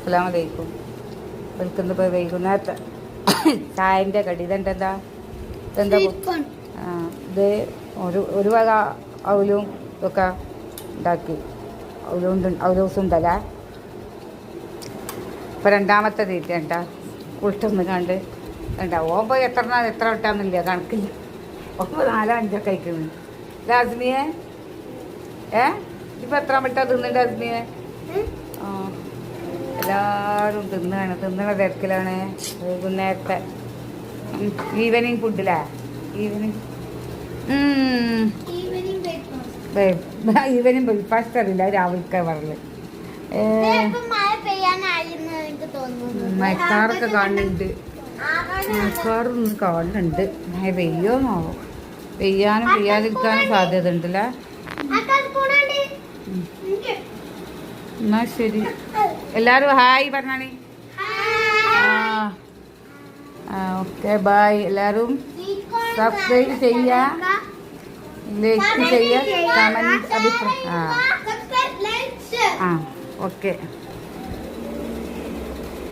അസ്സലാമു അലൈക്കും. വിളിക്കുന്നത് വൈകുന്നേരത്തെ ചായൻ്റെ കടി. ഇതെന്താ ഇതെന്താ? ഇത് ഒരു വക അവലും ഇതൊക്കെ ഉണ്ടാക്കി. അവലൂസ് ഉണ്ടല്ലേ. ഇപ്പം രണ്ടാമത്തെ തീറ്റ ഉണ്ടാ കുളിട്ടൊന്ന് കണ്ട് ഉണ്ടാ. ഓമ്പോ എത്ര വിട്ടാന്നില്ല, കണക്കില്ല. ഒമ്പോ 4-5 കഴിക്കുന്നു. ലാസ്മിയെ ഇപ്പം എത്ര വിട്ടാ തിന്നുണ്ട് ലാസ്മിയെ? ആ, എല്ലാവരും തിന്നണ തിരക്കിലാണ്. വൈകുന്നേരത്തെ ഈവനിങ് ഫുഡില്ലേ? ഈവനിങ് ബ്രേക്ക്ഫാസ്റ്റ് അറിയില്ല, രാവിലെ പറഞ്ഞത്. മഴക്കാറൊക്കെ കാണുന്നുണ്ട്. മഴക്കാറൊന്നും കാണുന്നുണ്ട്. മഴ പെയ്യോന്നാവോ? പെയ്യാനും പെയ്യാതിരിക്കാനും സാധ്യത ഉണ്ടല്ലേ. എന്നാ ശരി, എല്ലാരും ഹായ് പറഞ്ഞാണി. Okay, bye. എല്ലാരും സബ്സ്ക്രൈബ് ചെയ്യുക, ലൈക്ക് ചെയ്യുക, കമന്റ്, അഭിപ്രായം. ഓക്കെ.